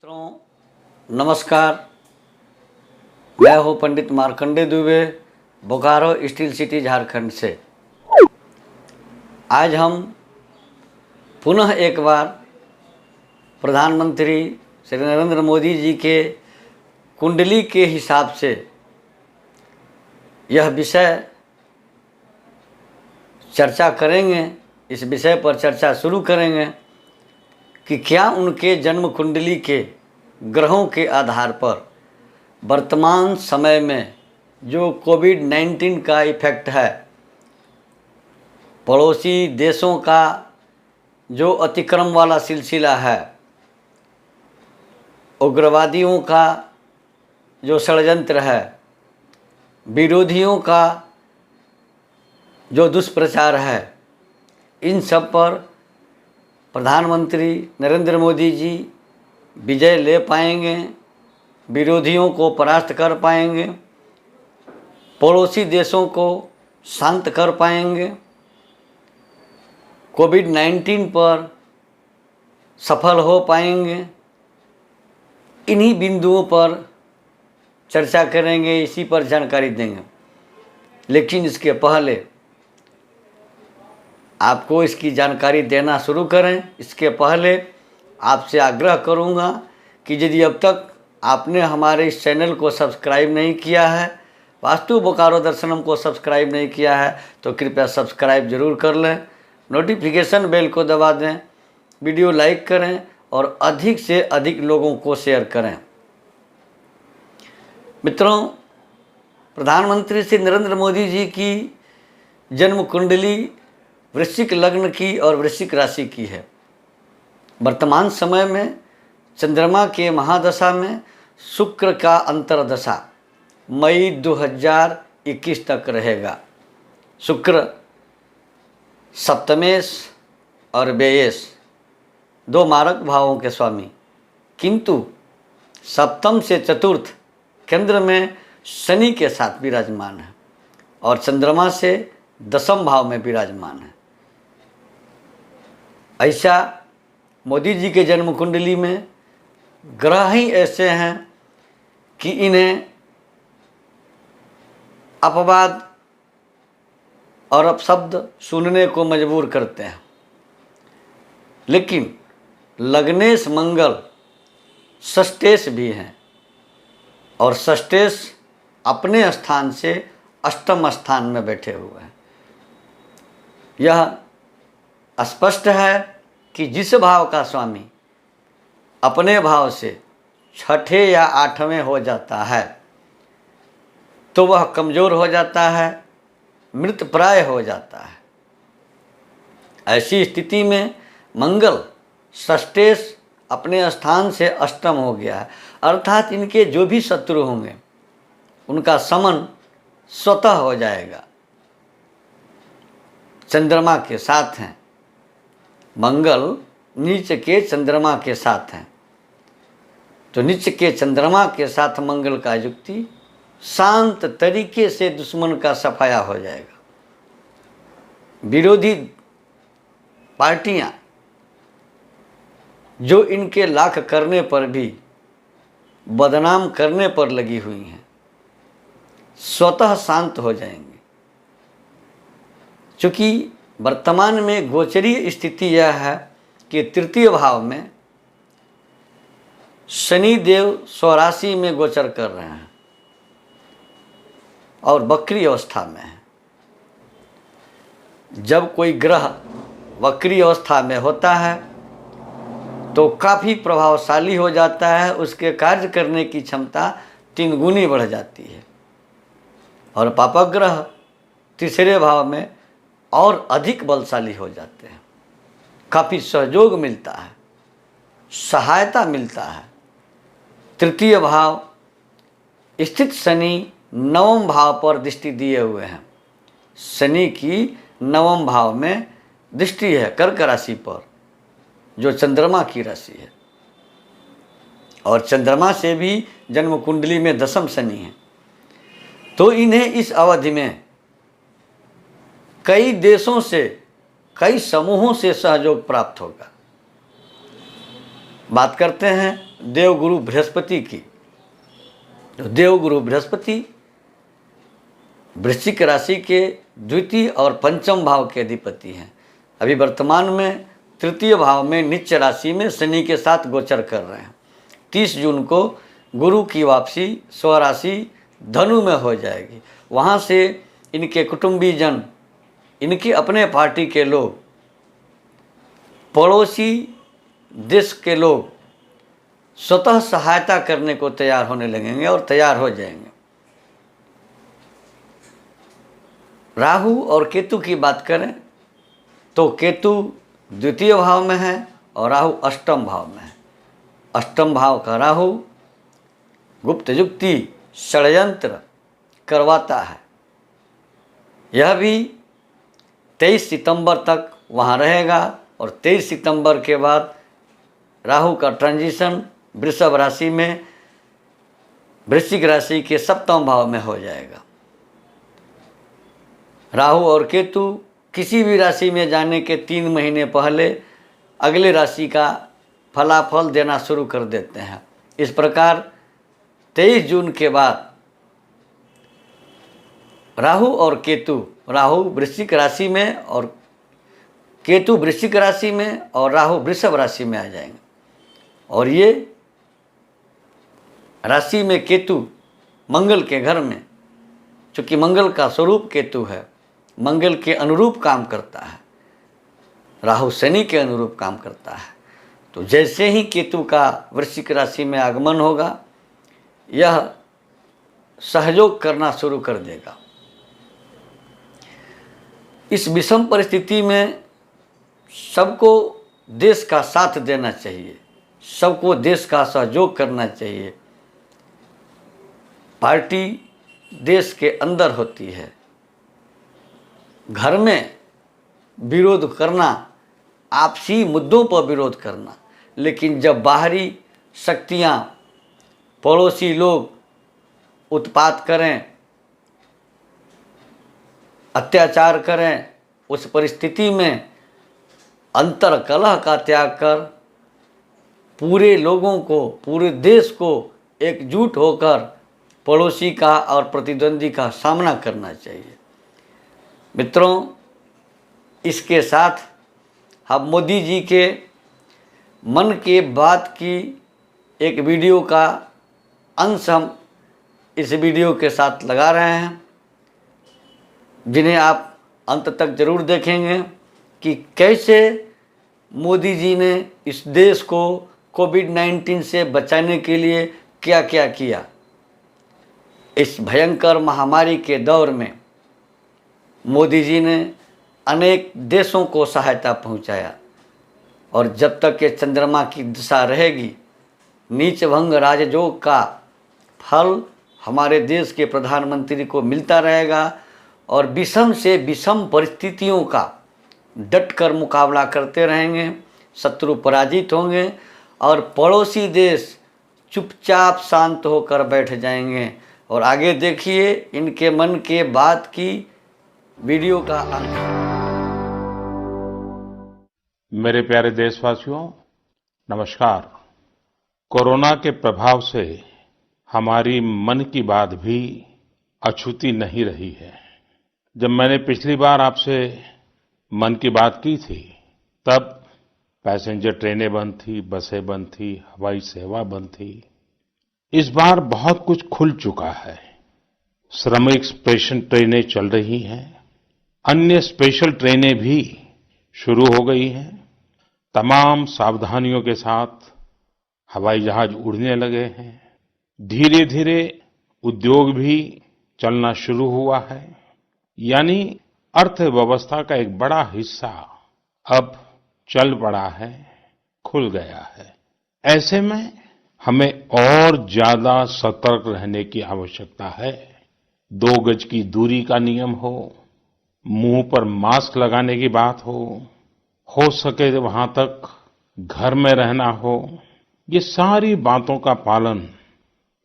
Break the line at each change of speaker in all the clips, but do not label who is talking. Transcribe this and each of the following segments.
मित्रों नमस्कार। मैं हूँ पंडित मार्कंडे दुबे, बोकारो स्टील सिटी झारखंड से। आज हम पुनः एक बार प्रधानमंत्री श्री नरेंद्र मोदी जी के कुंडली के हिसाब से यह विषय चर्चा करेंगे। इस विषय पर चर्चा शुरू करेंगे कि क्या उनके जन्म कुंडली के ग्रहों के आधार पर वर्तमान समय में जो कोविड-19 का इफेक्ट है, पड़ोसी देशों का जो अतिक्रम वाला सिलसिला है, उग्रवादियों का जो षड्यंत्र है, विरोधियों का जो दुष्प्रचार है, इन सब पर प्रधानमंत्री नरेंद्र मोदी जी विजय ले पाएंगे, विरोधियों को परास्त कर पाएंगे, पड़ोसी देशों को शांत कर पाएंगे, कोविड-19 पर सफल हो पाएंगे। इन्हीं बिंदुओं पर चर्चा करेंगे, इसी पर जानकारी देंगे। लेकिन इसके पहले आपको इसकी जानकारी देना शुरू करें, इसके पहले आपसे आग्रह करूंगा कि यदि अब तक आपने हमारे इस चैनल को सब्सक्राइब नहीं किया है, वास्तु बोकारो दर्शनम को सब्सक्राइब नहीं किया है, तो कृपया सब्सक्राइब जरूर कर लें, नोटिफिकेशन बेल को दबा दें, वीडियो लाइक करें और अधिक से अधिक लोगों को शेयर करें। मित्रों, प्रधानमंत्री श्री नरेंद्र मोदी जी की जन्म कुंडली वृश्चिक लग्न की और वृश्चिक राशि की है। वर्तमान समय में चंद्रमा के महादशा में शुक्र का अंतरदशा मई 2021 तक रहेगा। शुक्र सप्तमेश और व्ययेश दो मारक भावों के स्वामी, किंतु सप्तम से चतुर्थ केंद्र में शनि के साथ विराजमान है और चंद्रमा से दशम भाव में विराजमान है। ऐसा मोदी जी के जन्म कुंडली में ग्रह ही ऐसे हैं कि इन्हें अपवाद और अपशब्द सुनने को मजबूर करते हैं। लेकिन लग्नेश मंगल षष्ठेश भी हैं और षष्ठेश अपने स्थान से अष्टम स्थान में बैठे हुए हैं। यह स्पष्ट है कि जिस भाव का स्वामी अपने भाव से छठे या आठवें हो जाता है तो वह कमज़ोर हो जाता है, मृत प्राय हो जाता है। ऐसी स्थिति में मंगल षष्ठेश अपने स्थान से अष्टम हो गया है, अर्थात इनके जो भी शत्रु होंगे उनका समन स्वतः हो जाएगा। चंद्रमा के साथ हैं, मंगल नीच के चंद्रमा के साथ हैं, तो नीच के चंद्रमा के साथ मंगल का युक्ति शांत तरीके से दुश्मन का सफाया हो जाएगा। विरोधी पार्टियां जो इनके लाख करने पर भी बदनाम करने पर लगी हुई हैं, स्वतः शांत हो जाएंगे। चूँकि वर्तमान में गोचरीय स्थिति यह है कि तृतीय भाव में शनि देव स्वराशि में गोचर कर रहे हैं और वक्री अवस्था में है। जब कोई ग्रह वक्री अवस्था में होता है तो काफ़ी प्रभावशाली हो जाता है, उसके कार्य करने की क्षमता 3 गुनी बढ़ जाती है। और पापग्रह तीसरे भाव में और अधिक बलशाली हो जाते हैं, काफ़ी सहयोग मिलता है, सहायता मिलता है। तृतीय भाव स्थित शनि नवम भाव पर दृष्टि दिए हुए हैं। शनि की नवम भाव में दृष्टि है कर्क राशि पर, जो चंद्रमा की राशि है, और चंद्रमा से भी जन्म कुंडली में दशम शनि है। तो इन्हें इस अवधि में कई देशों से, कई समूहों से सहयोग प्राप्त होगा। बात करते हैं देवगुरु बृहस्पति की। तो देवगुरु बृहस्पति वृश्चिक राशि के द्वितीय और पंचम भाव के अधिपति हैं। अभी वर्तमान में तृतीय भाव में नीच राशि में शनि के साथ गोचर कर रहे हैं। 30 जून को गुरु की वापसी स्वराशि धनु में हो जाएगी। वहाँ से इनके कुटुंबीजन, इनके अपने पार्टी के लोग, पड़ोसी देश के लोग स्वतः सहायता करने को तैयार होने लगेंगे और तैयार हो जाएंगे। राहु और केतु की बात करें तो केतु द्वितीय भाव में है और राहु अष्टम भाव में है। अष्टम भाव का राहु गुप्त युक्ति षड्यंत्र करवाता है। यह भी 23 सितंबर तक वहाँ रहेगा और 23 सितंबर के बाद राहु का ट्रांजिशन वृषभ राशि में वृश्चिक राशि के सप्तम भाव में हो जाएगा। राहु और केतु किसी भी राशि में जाने के 3 महीने पहले अगले राशि का फलाफल देना शुरू कर देते हैं। इस प्रकार 23 जून के बाद राहु और केतु, राहु वृश्चिक राशि में और केतु वृश्चिक राशि में और राहु वृषभ राशि में आ जाएंगे। और ये राशि में केतु मंगल के घर में, चूँकि मंगल का स्वरूप केतु है, मंगल के अनुरूप काम करता है, राहु शनि के अनुरूप काम करता है। तो जैसे ही केतु का वृश्चिक राशि में आगमन होगा, यह सहयोग करना शुरू कर देगा। इस विषम परिस्थिति में सबको देश का साथ देना चाहिए, सबको देश का सहयोग करना चाहिए। पार्टी देश के अंदर होती है, घर में विरोध करना, आपसी मुद्दों पर विरोध करना, लेकिन जब बाहरी शक्तियां, पड़ोसी लोग उत्पात करें, अत्याचार करें, उस परिस्थिति में अंतर कलह का त्याग कर पूरे लोगों को, पूरे देश को एकजुट होकर पड़ोसी का और प्रतिद्वंदी का सामना करना चाहिए। मित्रों, इसके साथ हम मोदी जी के मन की बात की एक वीडियो का अंश हम इस वीडियो के साथ लगा रहे हैं, जिन्हें आप अंत तक जरूर देखेंगे कि कैसे मोदी जी ने इस देश को कोविड-19 से बचाने के लिए क्या क्या किया। इस भयंकर महामारी के दौर में मोदी जी ने अनेक देशों को सहायता पहुंचाया और जब तक ये चंद्रमा की दिशा रहेगी, नीच भंग राजयोग का फल हमारे देश के प्रधानमंत्री को मिलता रहेगा और विषम से विषम परिस्थितियों का डटकर मुकाबला करते रहेंगे, शत्रु पराजित होंगे और पड़ोसी देश चुपचाप शांत होकर बैठ जाएंगे। और आगे देखिए इनके मन के बात की वीडियो का अंत।
मेरे प्यारे देशवासियों, नमस्कार। कोरोना के प्रभाव से हमारी मन की बात भी अछूती नहीं रही है। जब मैंने पिछली बार आपसे मन की बात की थी, तब पैसेंजर ट्रेनें बंद थी, बसें बंद थी, हवाई सेवा बंद थी। इस बार बहुत कुछ खुल चुका है। श्रमिक स्पेशल ट्रेनें चल रही हैं, अन्य स्पेशल ट्रेनें भी शुरू हो गई हैं। तमाम सावधानियों के साथ हवाई जहाज उड़ने लगे हैं। धीरे धीरे उद्योग भी चलना शुरू हुआ है, यानी अर्थव्यवस्था का एक बड़ा हिस्सा अब चल पड़ा है, खुल गया है। ऐसे में हमें और ज्यादा सतर्क रहने की आवश्यकता है। 2 गज की दूरी का नियम हो, मुंह पर मास्क लगाने की बात हो सके तो वहां तक घर में रहना हो, ये सारी बातों का पालन,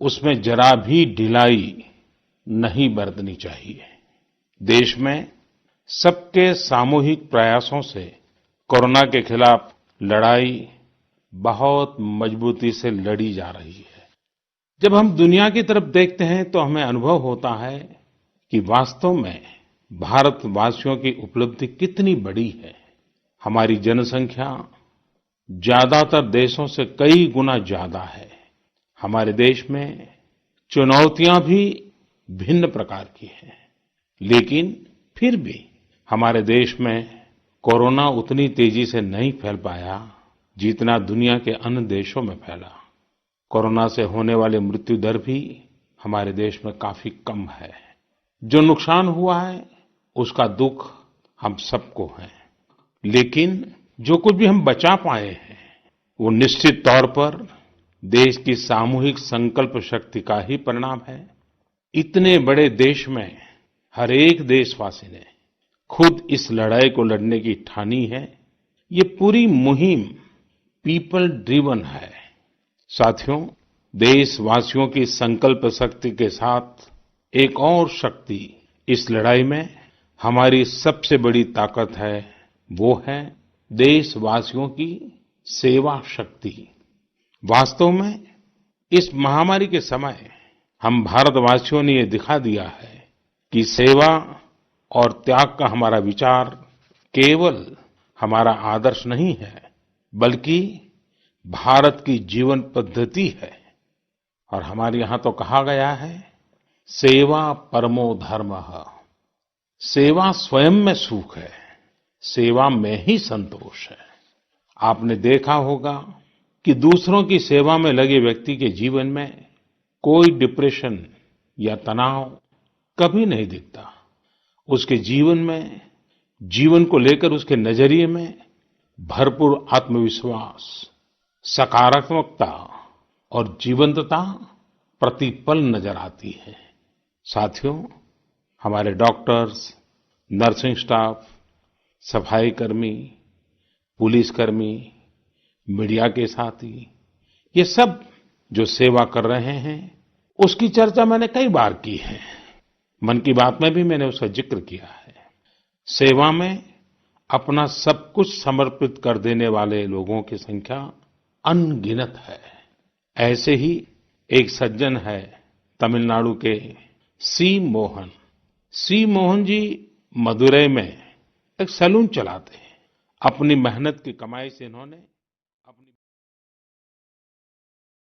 उसमें जरा भी ढिलाई नहीं बरतनी चाहिए। देश में सबके सामूहिक प्रयासों से कोरोना के खिलाफ लड़ाई बहुत मजबूती से लड़ी जा रही है। जब हम दुनिया की तरफ देखते हैं तो हमें अनुभव होता है कि वास्तव में भारतवासियों की उपलब्धि कितनी बड़ी है। हमारी जनसंख्या ज्यादातर देशों से कई गुना ज्यादा है। हमारे देश में चुनौतियां भी भिन्न प्रकार की हैं, लेकिन फिर भी हमारे देश में कोरोना उतनी तेजी से नहीं फैल पाया जितना दुनिया के अन्य देशों में फैला। कोरोना से होने वाली मृत्यु दर भी हमारे देश में काफी कम है। जो नुकसान हुआ है उसका दुख हम सबको है, लेकिन जो कुछ भी हम बचा पाए हैं वो निश्चित तौर पर देश की सामूहिक संकल्प शक्ति का ही परिणाम है। इतने बड़े देश में हर एक देशवासी ने खुद इस लड़ाई को लड़ने की ठानी है। ये पूरी मुहिम पीपल ड्रिवन है। साथियों, देशवासियों की संकल्प शक्ति के साथ एक और शक्ति इस लड़ाई में हमारी सबसे बड़ी ताकत है, वो है देशवासियों की सेवा शक्ति। वास्तव में इस महामारी के समय हम भारतवासियों ने ये दिखा दिया है कि सेवा और त्याग का हमारा विचार केवल हमारा आदर्श नहीं है, बल्कि भारत की जीवन पद्धति है। और हमारे यहाँ तो कहा गया है, सेवा परमो धर्मः। सेवा स्वयं में सुख है, सेवा में ही संतोष है। आपने देखा होगा कि दूसरों की सेवा में लगे व्यक्ति के जीवन में कोई डिप्रेशन या तनाव कभी नहीं दिखता। उसके जीवन में, जीवन को लेकर उसके नजरिए में भरपूर आत्मविश्वास, सकारात्मकता और जीवंतता प्रतिपल नजर आती है। साथियों, हमारे डॉक्टर्स, नर्सिंग स्टाफ, सफाई कर्मी, पुलिसकर्मी, मीडिया के साथी, ये सब जो सेवा कर रहे हैं उसकी चर्चा मैंने कई बार की है। मन की बात में भी मैंने उसका जिक्र किया है। सेवा में अपना सब कुछ समर्पित कर देने वाले लोगों की संख्या अनगिनत है। ऐसे ही एक सज्जन है तमिलनाडु के सी मोहन। सी मोहन जी मदुरै में एक सैलून चलाते हैं। अपनी मेहनत की कमाई से इन्होंने